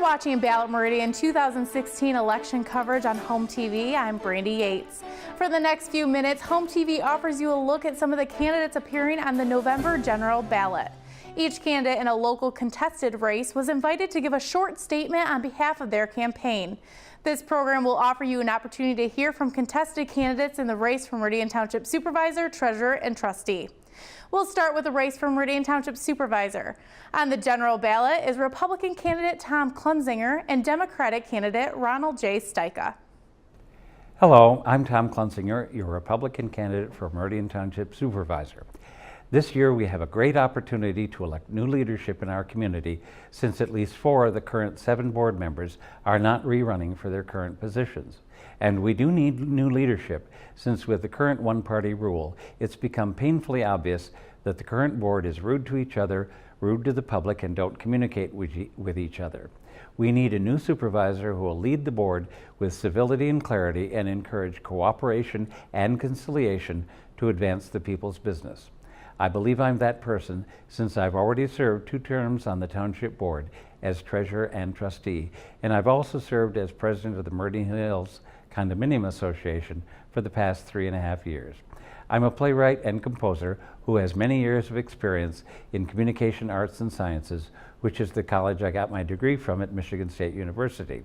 You're watching Ballot Meridian 2016 election coverage on HOMTV. I'm Brandy Yates. For the next few minutes, HOMTV offers you a look at some of the candidates appearing on the November general ballot. Each candidate in a local contested race was invited to give a short statement on behalf of their campaign. This program will offer you an opportunity to hear from contested candidates in the race for Meridian Township Supervisor, Treasurer, and Trustee. We'll start with the race for Meridian Township Supervisor. On the general ballot is Republican candidate Tom Klunzinger and Democratic candidate Ronald J. Stika. Hello, I'm Tom Klunzinger, your Republican candidate for Meridian Township Supervisor. This year we have a great opportunity to elect new leadership in our community, since at least 4 of the current 7 board members are not rerunning for their current positions. And we do need new leadership, since with the current one-party rule, it's become painfully obvious that the current board is rude to each other, rude to the public, and don't communicate with each other. We need a new supervisor who will lead the board with civility and clarity and encourage cooperation and conciliation to advance the people's business. I believe I'm that person, since I've already served 2 terms on the Township Board as Treasurer and Trustee, and I've also served as President of the Meridian Hills Condominium Association for the past 3.5 years. I'm a playwright and composer who has many years of experience in communication arts and sciences, which is the college I got my degree from at Michigan State University.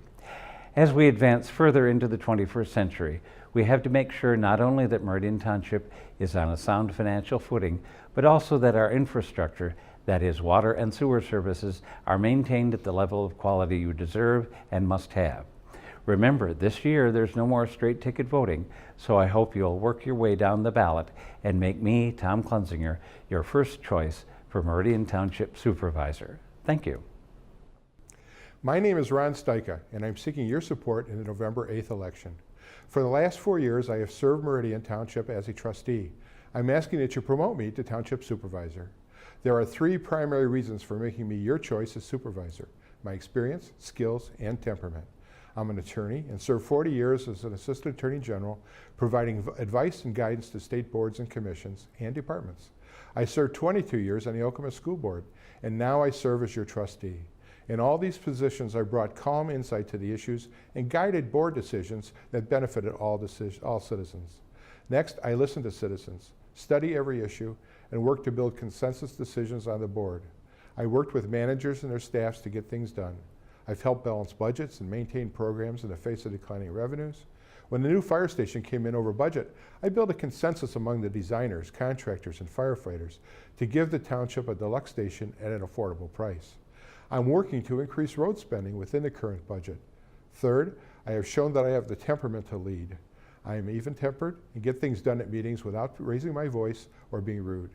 As we advance further into the 21st century, we have to make sure not only that Meridian Township is on a sound financial footing, but also that our infrastructure, that is water and sewer services, are maintained at the level of quality you deserve and must have. Remember, this year there's no more straight ticket voting, so I hope you'll work your way down the ballot and make me, Tom Klunzinger, your first choice for Meridian Township Supervisor. Thank you. My name is Ron Stika, and I'm seeking your support in the November 8th election. For the last 4 years, I have served Meridian Township as a trustee. I'm asking that you promote me to Township Supervisor. There are 3 primary reasons for making me your choice as Supervisor: my experience, skills, and temperament. I'm an attorney and served 40 years as an Assistant Attorney General, providing advice and guidance to state boards and commissions and departments. I served 22 years on the Okemos School Board, and now I serve as your trustee. In all these positions, I brought calm insight to the issues and guided board decisions that benefited all citizens. Next, I listen to citizens, study every issue, and work to build consensus decisions on the board. I worked with managers and their staffs to get things done. I've helped balance budgets and maintain programs in the face of declining revenues. When the new fire station came in over budget, I built a consensus among the designers, contractors, and firefighters to give the township a deluxe station at an affordable price. I'm working to increase road spending within the current budget. Third, I have shown that I have the temperament to lead. I am even-tempered and get things done at meetings without raising my voice or being rude.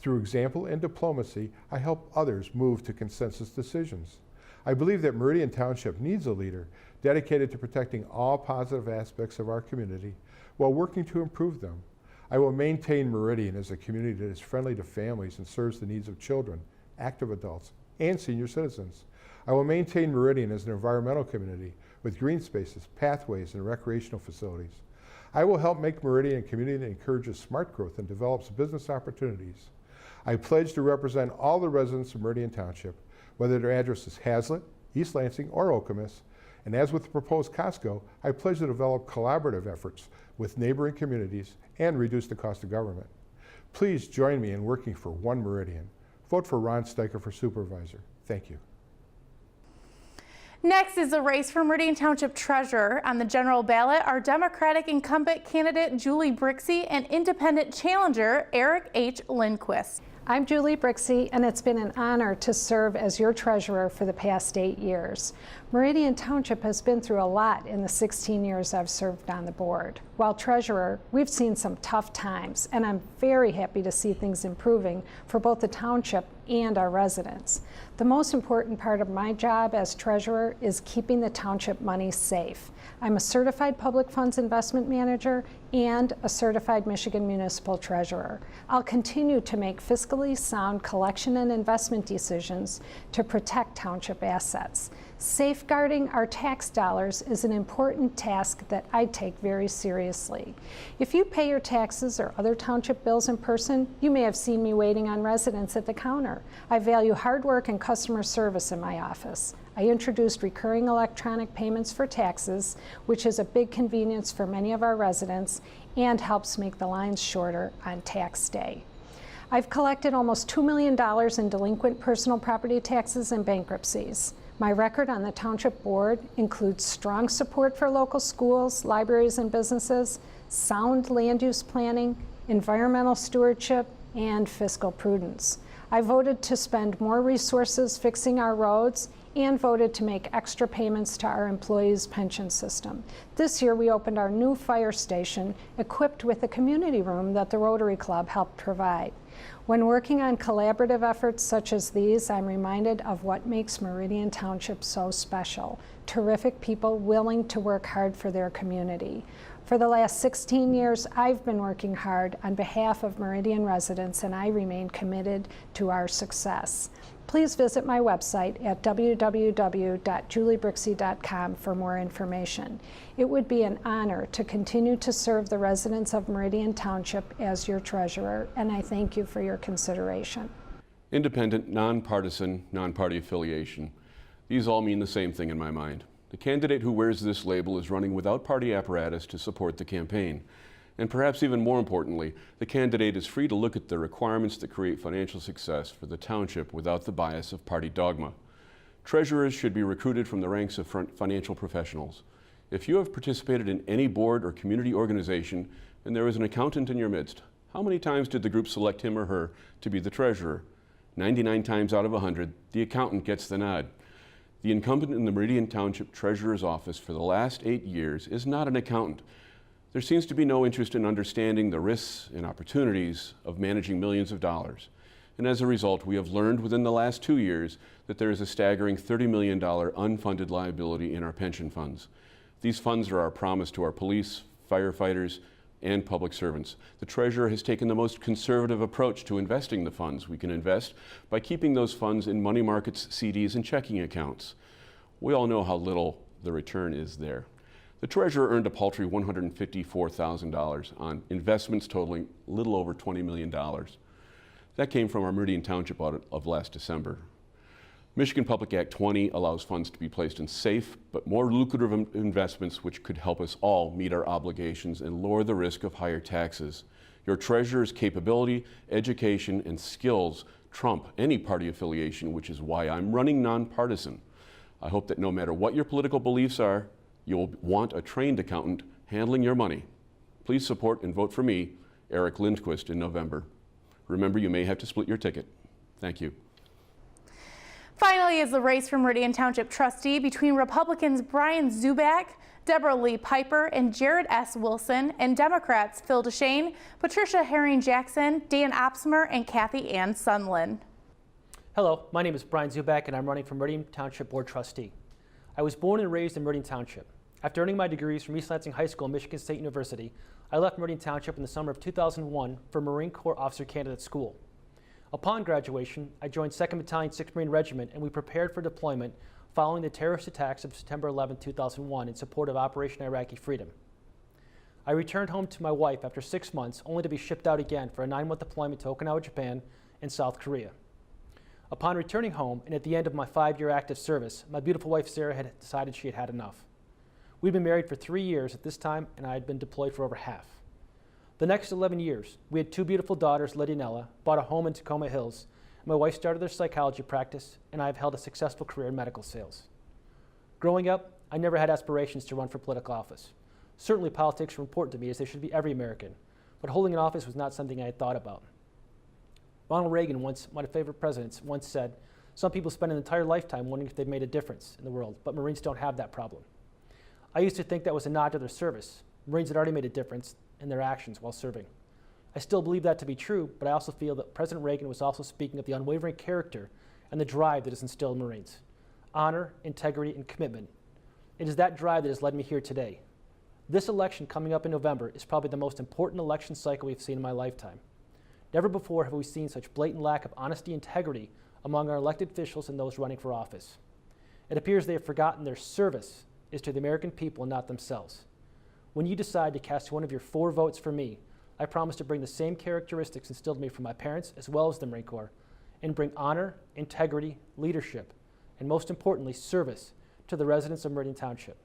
Through example and diplomacy, I help others move to consensus decisions. I believe that Meridian Township needs a leader dedicated to protecting all positive aspects of our community while working to improve them. I will maintain Meridian as a community that is friendly to families and serves the needs of children, active adults, and senior citizens. I will maintain Meridian as an environmental community with green spaces, pathways, and recreational facilities. I will help make Meridian a community that encourages smart growth and develops business opportunities. I pledge to represent all the residents of Meridian Township, whether their address is Hazlet, East Lansing, or Okemos. And as with the proposed Costco, I pledge to develop collaborative efforts with neighboring communities and reduce the cost of government. Please join me in working for one Meridian. Vote for Ron Stika for Supervisor. Thank you. Next is the race for Meridian Township Treasurer. On the general ballot are Democratic incumbent candidate Julie Brixey and independent challenger Eric H. Lindquist. I'm Julie Brixey, and it's been an honor to serve as your treasurer for the past 8 years. Meridian Township has been through a lot in the 16 years I've served on the board. While treasurer, we've seen some tough times, and I'm very happy to see things improving for both the township and our residents. The most important part of my job as treasurer is keeping the township money safe. I'm a certified public funds investment manager and a certified Michigan municipal treasurer. I'll continue to make fiscally sound collection and investment decisions to protect township assets. Safeguarding our tax dollars is an important task that I take very seriously. If you pay your taxes or other township bills in person, you may have seen me waiting on residents at the counter. I value hard work and customer service in my office. I introduced recurring electronic payments for taxes, which is a big convenience for many of our residents and helps make the lines shorter on tax day. I've collected almost $2 million in delinquent personal property taxes and bankruptcies. My record on the Township Board includes strong support for local schools, libraries, and businesses, sound land use planning, environmental stewardship, and fiscal prudence. I voted to spend more resources fixing our roads and voted to make extra payments to our employees' pension system. This year, we opened our new fire station equipped with a community room that the Rotary Club helped provide. When working on collaborative efforts such as these, I'm reminded of what makes Meridian Township so special. Terrific people willing to work hard for their community. For the last 16 years, I've been working hard on behalf of Meridian residents, and I remain committed to our success. Please visit my website at www.juliebrixey.com for more information. It would be an honor to continue to serve the residents of Meridian Township as your treasurer, and I thank you for your consideration. Independent, nonpartisan, non-party affiliation. These all mean the same thing in my mind. The candidate who wears this label is running without party apparatus to support the campaign. And perhaps even more importantly, the candidate is free to look at the requirements that create financial success for the township without the bias of party dogma. Treasurers should be recruited from the ranks of financial professionals. If you have participated in any board or community organization and there is an accountant in your midst, how many times did the group select him or her to be the treasurer? 99 times out of 100, the accountant gets the nod. The incumbent in the Meridian Township Treasurer's office for the last 8 years is not an accountant. There seems to be no interest in understanding the risks and opportunities of managing millions of dollars. And as a result, we have learned within the last 2 years that there is a staggering $30 million unfunded liability in our pension funds. These funds are our promise to our police, firefighters, and public servants. The treasurer has taken the most conservative approach to investing the funds we can invest by keeping those funds in money markets, CDs, and checking accounts. We all know how little the return is there. The treasurer earned a paltry $154,000 on investments totaling a little over $20 million. That came from our Meridian Township audit of last December. Michigan Public Act 20 allows funds to be placed in safe but more lucrative investments which could help us all meet our obligations and lower the risk of higher taxes. Your treasurer's capability, education, and skills trump any party affiliation, which is why I'm running nonpartisan. I hope that no matter what your political beliefs are, you will want a trained accountant handling your money. Please support and vote for me, Eric Lindquist, in November. Remember, you may have to split your ticket. Thank you. Finally is the race for Meridian Township Trustee between Republicans Brian Zubek, Deborah Lee Piper, and Jared S. Wilson, and Democrats Phil DeShane, Patricia Herring-Jackson, Dan Opsmer, and Cathy Ann Sunland. Hello, my name is Brian Zubek, and I'm running for Meridian Township Board Trustee. I was born and raised in Meridian Township. After earning my degrees from East Lansing High School and Michigan State University, I left Meridian Township in the summer of 2001 for Marine Corps Officer Candidate School. Upon graduation, I joined 2nd Battalion, 6th Marine Regiment, and we prepared for deployment following the terrorist attacks of September 11, 2001 in support of Operation Iraqi Freedom. I returned home to my wife after 6 months, only to be shipped out again for a 9-month deployment to Okinawa, Japan, and South Korea. Upon returning home, and at the end of my 5-year active service, my beautiful wife Sarah had decided she had had enough. We'd been married for 3 years at this time, and I had been deployed for over half. The next 11 years, we had 2 beautiful daughters, Lydia and Ella, bought a home in Tacoma Hills, and my wife started her psychology practice, and I have held a successful career in medical sales. Growing up, I never had aspirations to run for political office. Certainly politics were important to me, as they should be every American, but holding an office was not something I had thought about. Ronald Reagan, one of my favorite presidents, once said, "Some people spend an entire lifetime wondering if they've made a difference in the world, but Marines don't have that problem." I used to think that was a nod to their service. Marines had already made a difference in their actions while serving. I still believe that to be true, but I also feel that President Reagan was also speaking of the unwavering character and the drive that is instilled in Marines. Honor, integrity, and commitment. It is that drive that has led me here today. This election coming up in November is probably the most important election cycle we've seen in my lifetime. Never before have we seen such blatant lack of honesty and integrity among our elected officials and those running for office. It appears they have forgotten their service is to the American people and not themselves. When you decide to cast one of your 4 votes for me, I promise to bring the same characteristics instilled in me from my parents as well as the Marine Corps, and bring honor, integrity, leadership, and most importantly, service to the residents of Meridian Township.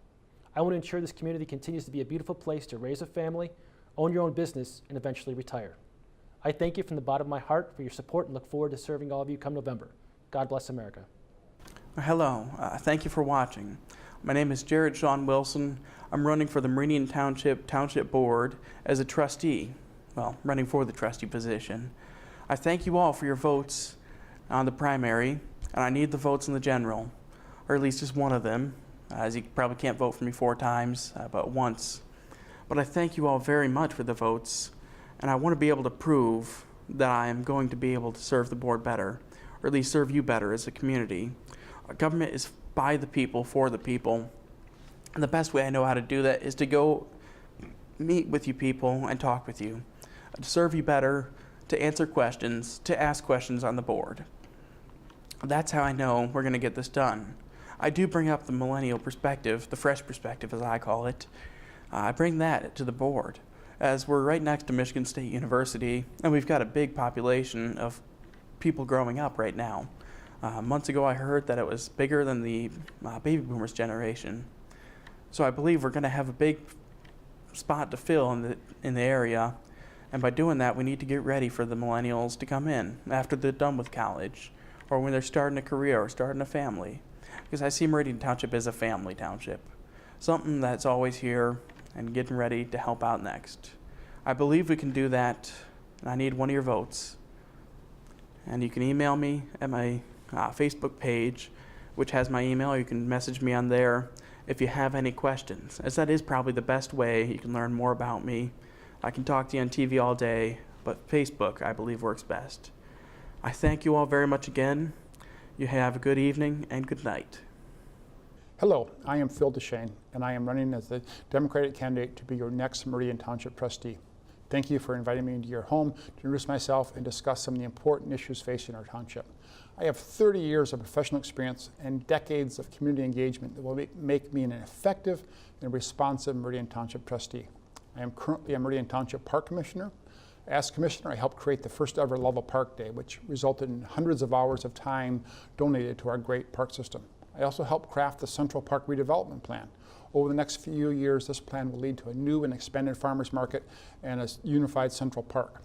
I want to ensure this community continues to be a beautiful place to raise a family, own your own business, and eventually retire. I thank you from the bottom of my heart for your support and look forward to serving all of you come November. God bless America. Hello, thank you for watching. My name is Jared Sean Wilson. I'm running for the Meridian Township Board as a trustee. Well, running for the trustee position. I thank you all for your votes on the primary, and I need the votes in the general, or at least just one of them, as you probably can't vote for me 4 times, but once. But I thank you all very much for the votes, and I want to be able to prove that I am going to be able to serve the board better, or at least serve you better as a community. Our government is by the people, for the people, and the best way I know how to do that is to go meet with you people and talk with you, to serve you better, to answer questions, to ask questions on the board. That's how I know we're going to get this done. I do bring up the millennial perspective, the fresh perspective as I call it. I bring that to the board, as we're right next to Michigan State University, and we've got a big population of people growing up right now. Months ago I heard that it was bigger than the baby boomers generation. So I believe we're going to have a big spot to fill in the area, and by doing that we need to get ready for the millennials to come in after they're done with college, or when they're starting a career or starting a family. Because I see Meridian Township as a family township, something that's always here and getting ready to help out next. I believe we can do that, and I need one of your votes. And you can email me at my Facebook page, which has my email. You can message me on there if you have any questions, as that is probably the best way you can learn more about me. I can talk to you on TV all day, but Facebook, I believe, works best. I thank you all very much again. You have a good evening and good night. Hello, I am Phil DeShane, and I am running as the Democratic candidate to be your next Meridian Township trustee. Thank you for inviting me into your home to introduce myself and discuss some of the important issues facing our township. I have 30 years of professional experience and decades of community engagement that will make me an effective and responsive Meridian Township trustee. I am currently a Meridian Township Park Commissioner. As Commissioner, I helped create the first ever Level Park Day, which resulted in hundreds of hours of time donated to our great park system. I also helped craft the Central Park Redevelopment Plan. Over the next few years, this plan will lead to a new and expanded farmers market and a unified Central Park.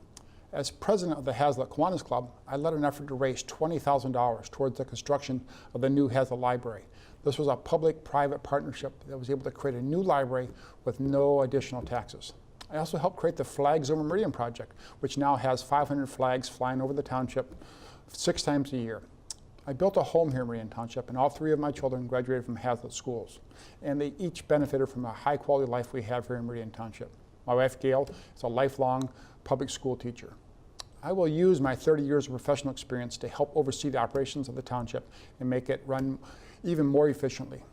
As president of the Hazlitt Kiwanis Club, I led an effort to raise $20,000 towards the construction of the new Hazlitt Library. This was a public-private partnership that was able to create a new library with no additional taxes. I also helped create the Flags Over Meridian project, which now has 500 flags flying over the township 6 times a year. I built a home here in Meridian Township, and all 3 of my children graduated from Hazlitt schools. And they each benefited from a high-quality life we have here in Meridian Township. My wife, Gail, is a lifelong public school teacher. I will use my 30 years of professional experience to help oversee the operations of the township and make it run even more efficiently.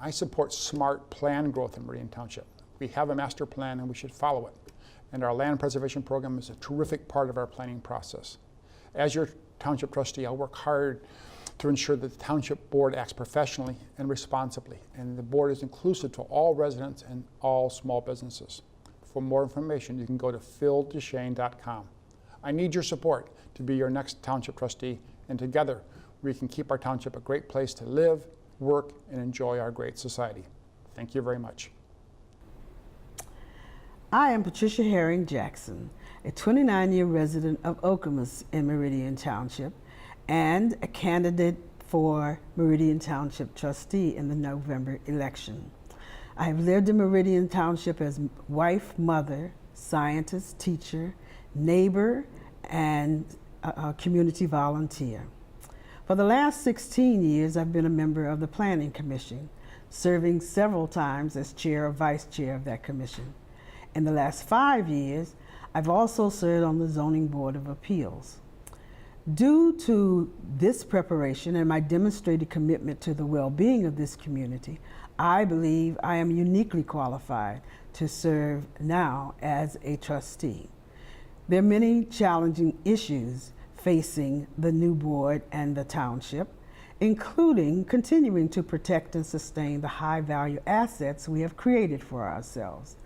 I support smart planned growth in Meridian Township. We have a master plan and we should follow it. And our land preservation program is a terrific part of our planning process. As your township trustee, I'll work hard to ensure that the township board acts professionally and responsibly, and the board is inclusive to all residents and all small businesses. For more information, you can go to phildeshane.com. I need your support to be your next township trustee, and together we can keep our township a great place to live, work, and enjoy our great society. Thank you very much. I am Patricia Herring Jackson, a 29-year resident of Okemos in Meridian Township and a candidate for Meridian Township trustee in the November election. I have lived in Meridian Township as wife, mother, scientist, teacher, neighbor, and a community volunteer. For the last 16 years, I've been a member of the Planning Commission, serving several times as chair or vice chair of that commission. In the last 5 years, I've also served on the Zoning Board of Appeals. Due to this preparation and my demonstrated commitment to the well-being of this community, I believe I am uniquely qualified to serve now as a trustee. There are many challenging issues facing the new board and the township, including continuing to protect and sustain the high-value assets we have created for ourselves.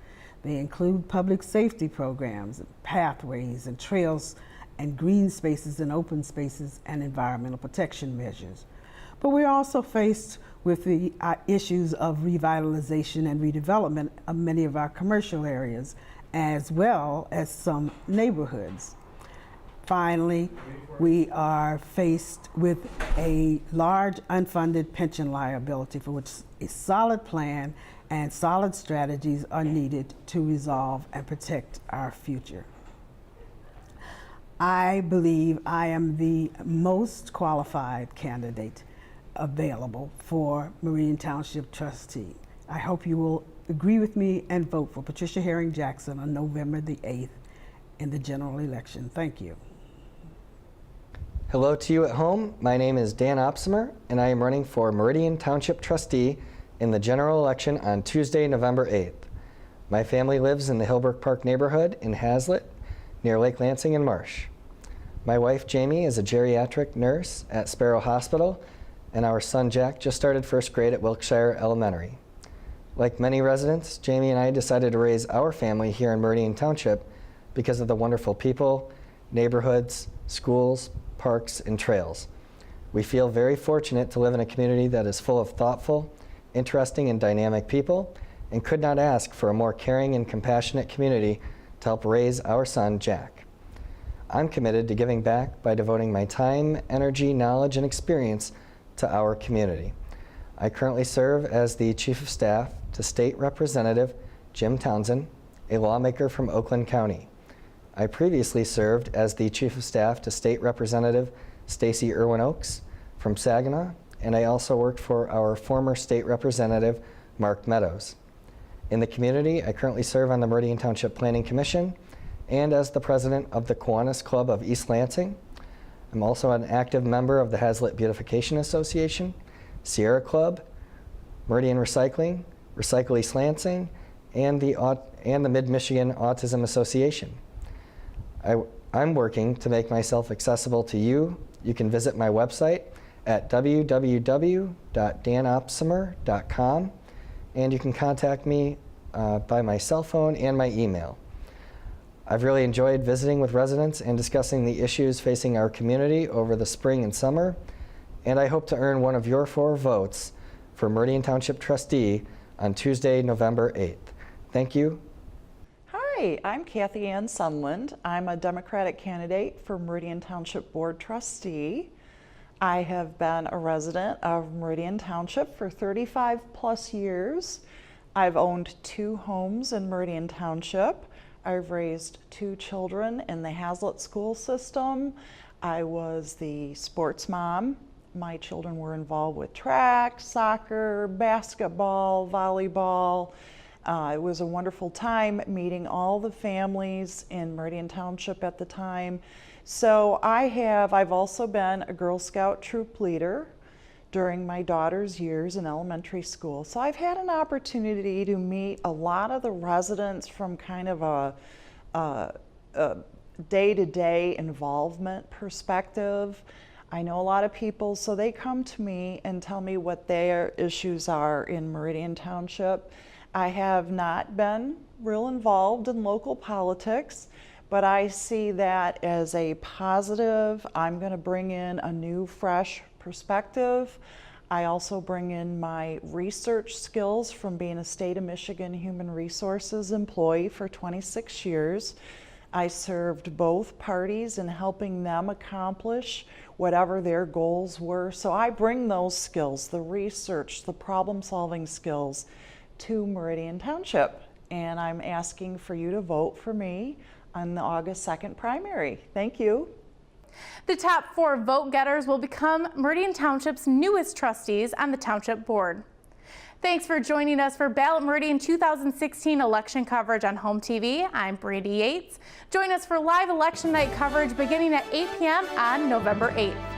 They include public safety programs, pathways and trails, and green spaces and open spaces and environmental protection measures. But we're also faced with the issues of revitalization and redevelopment of many of our commercial areas, as well as some neighborhoods. Finally, we are faced with a large unfunded pension liability for which a solid plan and solid strategies are needed to resolve and protect our future. I believe I am the most qualified candidate available for Meridian Township Trustee. I hope you will agree with me and vote for Patricia Herring-Jackson on November the 8th in the general election. Thank you. Hello to you at home. My name is Dan Opsimer, and I am running for Meridian Township Trustee in the general election on Tuesday, November 8th. My family lives in the Hillbrook Park neighborhood in Hazlitt, near Lake Lansing and Marsh. My wife, Jamie, is a geriatric nurse at Sparrow Hospital, and our son, Jack, just started first grade at Wilkshire Elementary. Like many residents, Jamie and I decided to raise our family here in Meridian Township because of the wonderful people, neighborhoods, schools, parks, and trails. We feel very fortunate to live in a community that is full of thoughtful, interesting, and dynamic people, and could not ask for a more caring and compassionate community to help raise our son, Jack. I'm committed to giving back by devoting my time, energy, knowledge, and experience to our community. I currently serve as the Chief of Staff to State Representative Jim Townsend, a lawmaker from Oakland County. I previously served as the Chief of Staff to State Representative Stacy Irwin Oaks from Saginaw, and I also worked for our former State Representative Mark Meadows. In the community, I currently serve on the Meridian Township Planning Commission and as the president of the Kiwanis Club of East Lansing. I'm also an active member of the Hazlitt Beautification Association, Sierra Club, Meridian Recycling, Recycle East Lansing, and the Mid-Michigan Autism Association. I'm working to make myself accessible to you. You can visit my website at www.danopsimer.com, and you can contact me by my cell phone and my email. I've really enjoyed visiting with residents and discussing the issues facing our community over the spring and summer, and I hope to earn one of your 4 votes for Meridian Township Trustee on Tuesday, November 8th. Thank you. Hi, I'm Cathy Ann Sunland. I'm a Democratic candidate for Meridian Township Board Trustee. I have been a resident of Meridian Township for 35 plus years. I've owned 2 homes in Meridian Township. I've raised 2 children in the Hazlitt school system. I was the sports mom. My children were involved with track, soccer, basketball, volleyball. It was a wonderful time meeting all the families in Meridian Township at the time. So I've also been a Girl Scout troop leader during my daughter's years in elementary school. So I've had an opportunity to meet a lot of the residents from kind of a day-to-day involvement perspective. I know a lot of people, so they come to me and tell me what their issues are in Meridian Township. I have not been real involved in local politics, but I see that as a positive. I'm going to bring in a new, fresh perspective. I also bring in my research skills from being a state of Michigan human resources employee for 26 years. I served both parties in helping them accomplish whatever their goals were. So I bring those skills, the research, the problem-solving skills, to Meridian Township. And I'm asking for you to vote for me on the August 2nd primary. Thank you. The top 4 vote getters will become Meridian Township's newest trustees on the Township Board. Thanks for joining us for Ballot Meridian 2016 election coverage on Home TV. I'm Brandy Yates. Join us for live election night coverage beginning at 8 p.m. on November 8th.